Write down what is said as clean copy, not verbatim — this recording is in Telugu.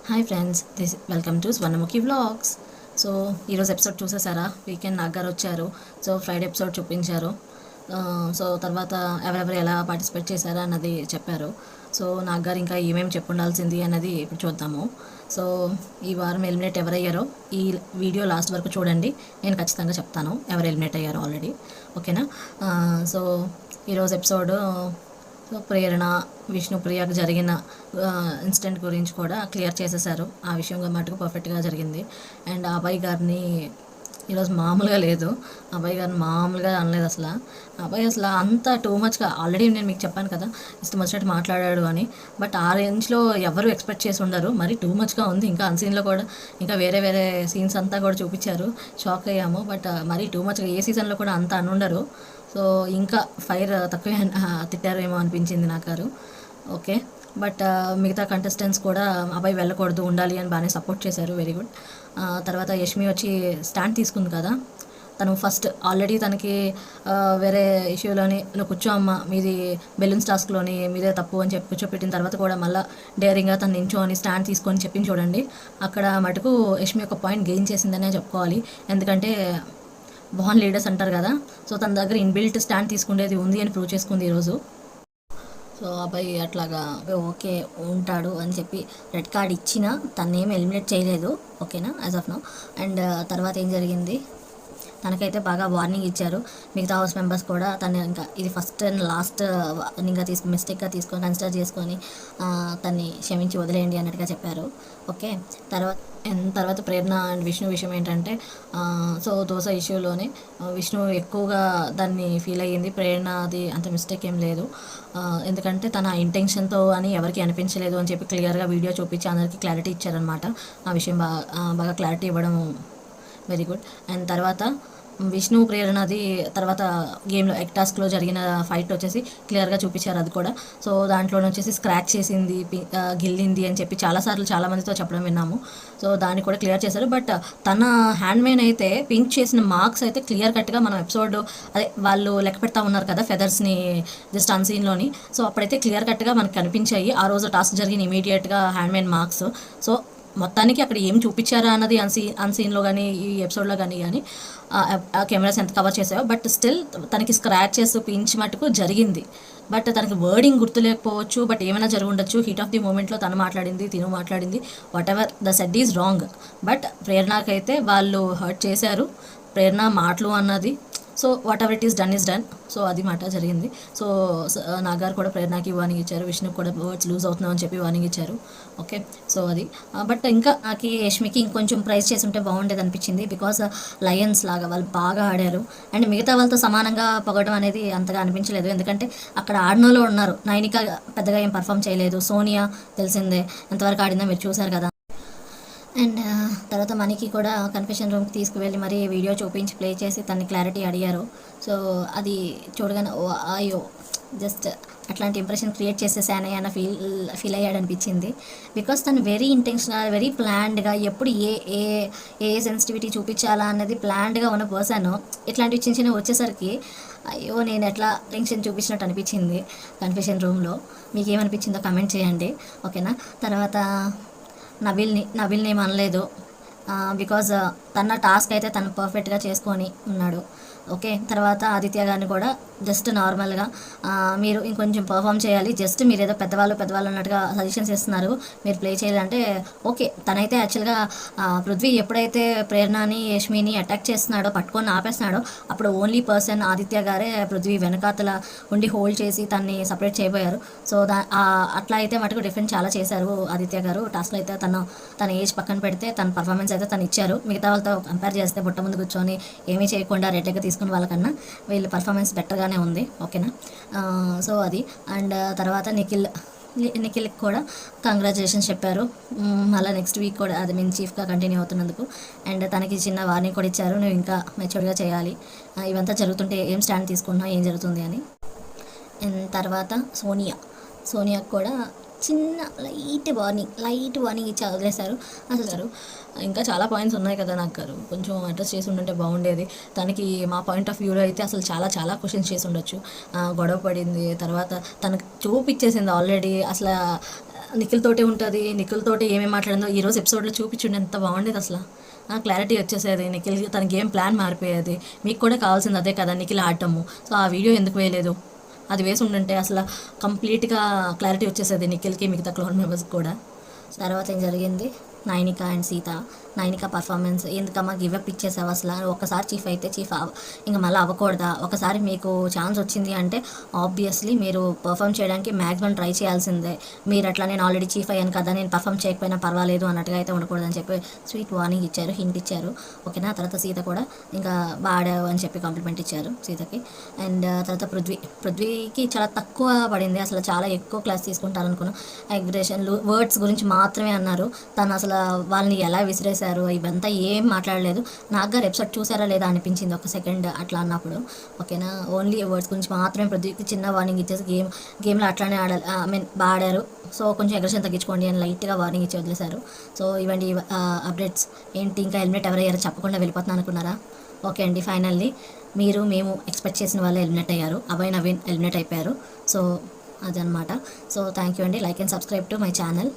Hi friends, welcome to Swarnamukhi vlogs. So ఈరోజు ఎపిసోడ్ చూసేసారా? వీకెండ్ నాగారు వచ్చారు. సో ఫ్రైడే ఎపిసోడ్ చూపించారు. సో తర్వాత ఎవరెవరు ఎలా పార్టిసిపేట్ చేశారా అన్నది చెప్పారు. సో నాగారు ఇంకా ఏమేమి చెప్పుండాల్సింది అన్నది ఇప్పుడు చూద్దాము. సో ఈ వారం ఎలిమినేట్ ఎవరయ్యారో ఈ వీడియో లాస్ట్ వరకు చూడండి. నేను ఖచ్చితంగా చెప్తాను ఎవరు ఎలిమినేట్ అయ్యారో ఆల్రెడీ. ఓకేనా? సో ఈరోజు ఎపిసోడ్ సో ప్రేరణ విష్ణుప్రియకు జరిగిన ఇన్సిడెంట్ గురించి కూడా క్లియర్ చేసేసారు. ఆ విషయం మటుకు పర్ఫెక్ట్గా జరిగింది. అండ్ అబ్బాయి గారిని ఈరోజు మామూలుగా లేదు. అబ్బాయి గారిని మామూలుగా అనలేదు అసలు. అబ్బాయి అసలు అంత టూ మచ్గా, ఆల్రెడీ నేను మీకు చెప్పాను కదా ఇష్టం వచ్చినట్టు మాట్లాడాడు అని. బట్ ఆ రేంజ్లో ఎవరు ఎక్స్పెక్ట్ చేసి ఉండరు. మరి టూ మచ్గా ఉంది. ఇంకా అన్సీన్లో కూడా ఇంకా వేరే వేరే సీన్స్ అంతా కూడా చూపించారు. షాక్ అయ్యాము. బట్ మరీ టూ మచ్గా ఏ సీజన్లో కూడా అంత అనుండరు. సో ఇంకా ఫైర్ తక్కువే తిట్టారేమో అనిపించింది నాకు. ఓకే, బట్ మిగతా కంటెస్టెంట్స్ కూడా అబ్బాయి వెళ్ళకూడదు, ఉండాలి అని బాగానే సపోర్ట్ చేశారు. Very good. తర్వాత యష్మి వచ్చి స్టాండ్ తీసుకుంది కదా. తను ఫస్ట్ ఆల్రెడీ తనకి వేరే ఇష్యూలోని నువ్వు కూర్చో అమ్మ, మీది బెలూన్స్ టాస్క్లోని మీదే తప్పు అని చెప్పి కూర్చోపెట్టిన తర్వాత కూడా మళ్ళీ డేరింగ్గా తను నించో అని స్టాండ్ తీసుకొని చెప్పింది చూడండి. అక్కడ మటుకు యష్మి ఒక పాయింట్ గెయిన్ చేసిందనే చెప్పుకోవాలి. ఎందుకంటే బాన్ లీడర్స్ అంటారు కదా. సో తన దగ్గర ఇన్బిల్ట్ స్టాండ్ తీసుకునేది ఉంది అని ప్రూవ్ చేసుకుంది ఈరోజు. సో అబ్బాయి అట్లాగా ఓకే ఉంటాడు అని చెప్పి రెడ్ కార్డ్ ఇచ్చినా తనేం ఎలిమినేట్ చేయలేదు. ఓకేనా, యాజ్ ఆఫ్ నౌ. అండ్ తర్వాత ఏం జరిగింది, తనకైతే బాగా వార్నింగ్ ఇచ్చారు. మిగతా హౌస్ మెంబర్స్ కూడా తను ఇంకా ఇది ఫస్ట్ అండ్ లాస్ట్ వార్నింగ్గా మిస్టేక్గా తీసుకొని కన్సిడర్ చేసుకొని తన్ని క్షమించి వదిలేయండి అన్నట్టుగా చెప్పారు. ఓకే, తర్వాత ప్రేరణ అండ్ విష్ణు విషయం ఏంటంటే, సో దోశ ఇష్యూలోనే విష్ణు ఎక్కువగా దాన్ని ఫీల్ అయ్యింది. ప్రేరణ అది అంత మిస్టేక్ ఏం లేదు, ఎందుకంటే తన ఇంటెన్షన్తో అని ఎవరికి అనిపించలేదు అని చెప్పి క్లియర్గా వీడియో చూపించి అందరికీ క్లారిటీ ఇచ్చారనమాట. ఆ విషయం బాగా క్లారిటీ ఇవ్వడం వెరీ గుడ్. అండ్ తర్వాత విష్ణు ప్రేరణది తర్వాత గేమ్లో టాస్క్లో జరిగిన ఫైట్ వచ్చేసి క్లియర్గా చూపించారు అది కూడా. సో దాంట్లో వచ్చేసి స్క్రాచ్ చేసింది, గిల్లింది అని చెప్పి చాలాసార్లు చాలామందితో చెప్పడం విన్నాము. సో దాన్ని కూడా క్లియర్ చేశారు. బట్ తన హ్యాండ్మెన్ అయితే పింక్ చేసిన మార్క్స్ అయితే క్లియర్ కట్గా మనం ఎపిసోడ్ అదే వాళ్ళు లెక్క పెడతా ఉన్నారు కదా ఫెదర్స్ని జస్ట్ అన్సీన్లోని. సో అప్పుడైతే క్లియర్ కట్గా మనకు కనిపించాయి ఆ రోజు టాస్క్ జరిగిన ఇమీడియట్గా హ్యాండ్మెన్ మార్క్స్. సో మొత్తానికి అక్కడ ఏం చూపించారా అన్నది అన్సీన్లో కానీ ఈ ఎపిసోడ్లో కానీ ఆ కెమెరాస్ ఎంత కవర్ చేసాయో. బట్ స్టిల్ తనకి స్క్రాచెస్ పించ్ మటుకు జరిగింది. బట్ తనకి వర్డింగ్ గుర్తులేకపోవచ్చు, బట్ ఏమైనా జరిగి ఉండొచ్చు. హీట్ ఆఫ్ ది మూమెంట్లో తను మాట్లాడింది, తిను మాట్లాడింది, whatever the said is wrong. But ప్రేరణకైతే వాళ్ళు హర్ట్ చేశారు. ప్రేరణ మాటలు అన్నది, so whatever it is done is done. So అది మాట జరిగింది. సో నాగారు కూడా ప్రేరణకి వార్నింగ్ ఇచ్చారు, విష్ణుకి కూడా వర్డ్స్ లూజ్ అవుతున్నావు అని చెప్పి వార్నింగ్ ఇచ్చారు. ఓకే, సో అది. బట్ ఇంకా నాకు యష్మికి ఇంకొంచెం ప్రైజ్ చేసి ఉంటే బాగుండేది అనిపించింది. బికాస్ లయన్స్ లాగా వాళ్ళు బాగా ఆడారు. అండ్ మిగతా వాళ్ళతో సమానంగా పొగడం అనేది అంతగా అనిపించలేదు. ఎందుకంటే అక్కడ ఆడినోళ్ళు ఉన్నారు. నైనిక పెద్దగా ఏం పర్ఫామ్ చేయలేదు. సోనియా తెలిసిందే ఎంతవరకు ఆడిందో మీరు చూశారు కదా. అండ్ తర్వాత మనకి కూడా కన్ఫెషన్ రూమ్కి తీసుకువెళ్ళి మరీ వీడియో చూపించి ప్లే చేసి తనని క్లారిటీ అడిగారు. సో అది చూడగానే అయ్యో జస్ట్ అట్లాంటి ఇంప్రెషన్ క్రియేట్ చేసేసానే అన్న ఫీల్ అయ్యాడనిపించింది. బికాస్ తను వెరీ ఇంటెన్షనల్, వెరీ ప్లాన్డ్గా ఎప్పుడు ఏ సెన్సిటివిటీ చూపించాలా అన్నది ప్లాన్డ్గా ఉన్న పర్సన్ ఇట్లాంటివి చిన్న చిన్న వచ్చేసరికి అయ్యో నేను ఎట్లా టెన్షన్ చూపించినట్టు అనిపించింది కన్ఫెషన్ రూమ్లో. మీకు ఏమనిపించిందో కమెంట్ చేయండి. ఓకేనా, తర్వాత నబిల్ని ఏం అనలేదు. బికాజ్ తన టాస్క్ అయితే తను పర్ఫెక్ట్గా చేసుకొని ఉన్నాడు. ఓకే, తర్వాత ఆదిత్య గారిని కూడా జస్ట్ నార్మల్గా మీరు ఇంకొంచెం పర్ఫామ్ చేయాలి, జస్ట్ మీరు ఏదో పెద్దవాళ్ళు అన్నట్టుగా సజెషన్స్ ఇస్తున్నారు, మీరు ప్లే చేయాలంటే ఓకే. తనైతే యాక్చువల్గా పృథ్వీ ఎప్పుడైతే ప్రేరణని యష్మిని అటాక్ చేస్తున్నాడో, పట్టుకొని ఆపేస్తున్నాడో, అప్పుడు ఓన్లీ పర్సన్ ఆదిత్య గారే పృథ్వీ వెనకాతల ఉండి హోల్డ్ చేసి తన్ని సపరేట్ చేయబోయారు. సో అట్లా అయితే మటుకు డిఫరెంట్ చాలా చేశారు ఆదిత్య గారు. టాస్క్లో అయితే తన ఏజ్ పక్కన పెడితే తన పర్ఫార్మెన్స్ అయితే తను ఇచ్చారు. మిగతా వాళ్ళతో కంపేర్ చేస్తే బుట్ట ముందు కూర్చొని ఏమీ చేయకుండా రెడ్గా తీసుకుని వాళ్ళకన్నా వీళ్ళ పర్ఫార్మెన్స్ బెటర్గానే ఉంది. ఓకేనా, సో అది. అండ్ తర్వాత నిఖిల్కి కూడా కంగ్రాచులేషన్స్ చెప్పారు. మళ్ళీ నెక్స్ట్ వీక్ కూడా అది మేము చీఫ్గా కంటిన్యూ అవుతున్నందుకు. అండ్ తనకి చిన్న వార్నింగ్ కూడా ఇచ్చారు, నువ్వు ఇంకా మెచ్యూర్డ్గా చేయాలి, ఇవంతా జరుగుతుంటే ఏం స్టాండ్ తీసుకున్నావు, ఏం జరుగుతుంది అని. అండ్ తర్వాత సోనియాకి కూడా చిన్న లైట్ వార్నింగ్ ఇచ్చి వదిలేశారు. అసలు ఇంకా చాలా పాయింట్స్ ఉన్నాయి కదా నాకు గారు, కొంచెం అడ్రస్ చేసి ఉంటే బాగుండేది. తనకి మా పాయింట్ ఆఫ్ వ్యూలో అయితే అసలు చాలా క్వశ్చన్స్ చేసి ఉండొచ్చు. గొడవ పడింది, తర్వాత తనకు చూపించేసింది ఆల్రెడీ. అసలు నిఖిల్ తోటే ఉంటుంది, నిఖిల్ తోటే ఏమేమి మాట్లాడిందో ఈరోజు ఎపిసోడ్లో చూపించుండే ఎంత బాగుండేది అసలు. క్లారిటీ వచ్చేసేది, నిఖిల్ తన గేమ్ ప్లాన్ మారిపోయేది. మీకు కూడా కావాల్సింది అదే కదా, నిఖిల్ ఆడటము. సో ఆ వీడియో ఎందుకు వేయలేదు, అది వేసి ఉండుంటే అసలు కంప్లీట్గా క్లారిటీ వచ్చేసేది నిఖిల్కి, మిగతా క్లోన్ మెంబర్స్కి కూడా. తర్వాత ఏం జరిగింది, నైనిక అండ్ సీత. నైనిక పర్ఫార్మెన్స్ ఎందుకమ్మా గివప్ ఇచ్చేసావు అసలు, ఒకసారి చీఫ్ అయితే చీఫ్ ఇంకా మళ్ళీ అవ్వకూడదా, ఒకసారి మీకు ఛాన్స్ వచ్చింది అంటే ఆబ్వియస్లీ మీరు పర్ఫామ్ చేయడానికి మ్యాక్సిమం ట్రై చేయాల్సిందే. మీరు అట్లా నేను ఆల్రెడీ చీఫ్ అయ్యాను కదా, నేను పర్ఫామ్ చేయకపోయినా పర్వాలేదు అన్నట్టుగా అయితే ఉండకూడదని చెప్పి స్వీట్ వార్నింగ్ ఇచ్చారు, హింట్ ఇచ్చారు. ఓకేనా. తర్వాత సీత కూడా ఇంకా బాడావు అని చెప్పి కాంప్లిమెంట్ ఇచ్చారు సీతకి. అండ్ తర్వాత పృథ్వీకి చాలా తక్కువ పడింది, అసలు చాలా ఎక్కువ క్లాస్ తీసుకుంటారనుకున్నాను. అగ్రెషన్లు వర్డ్స్ గురించి మాత్రమే అన్నారు. తను అసలు వాళ్ళని ఎలా విసిరేశారు ఇవంతా ఏం మాట్లాడలేదు. నాకు గారు ఎపిసోడ్ చూసారా లేదా అనిపించింది ఒక సెకండ్ అట్లా అన్నప్పుడు. ఓకేనా. ఓన్లీ వర్డ్స్ గురించి మాత్రమే పృథ్వీకి చిన్న వార్నింగ్ ఇచ్చేసి గేమ్లో అట్లానే ఆడాలి, బాగా ఆడారు, సో కొంచెం అగ్రెషన్ తగ్గించుకోండి అని లైట్గా వార్నింగ్ ఇచ్చి వదిలేశారు. సో ఇవండి అప్డేట్స్. ఏంటి ఇంకా హెల్మెట్ ఎవరయ్యారో చెప్పకుండా వెళ్ళిపోతున్నాను అనుకున్నారా? ఓకే అండి, ఫైనల్లీ మేము ఎక్స్పెక్ట్ చేసిన వాళ్ళు ఎలిమినేట్ అయ్యారు. అభయ్ నవీన్ ఎలిమినేట్ అయిపోయారు. సో అదనమాట. సో థ్యాంక్ యూ అండి. Like and subscribe to my channel.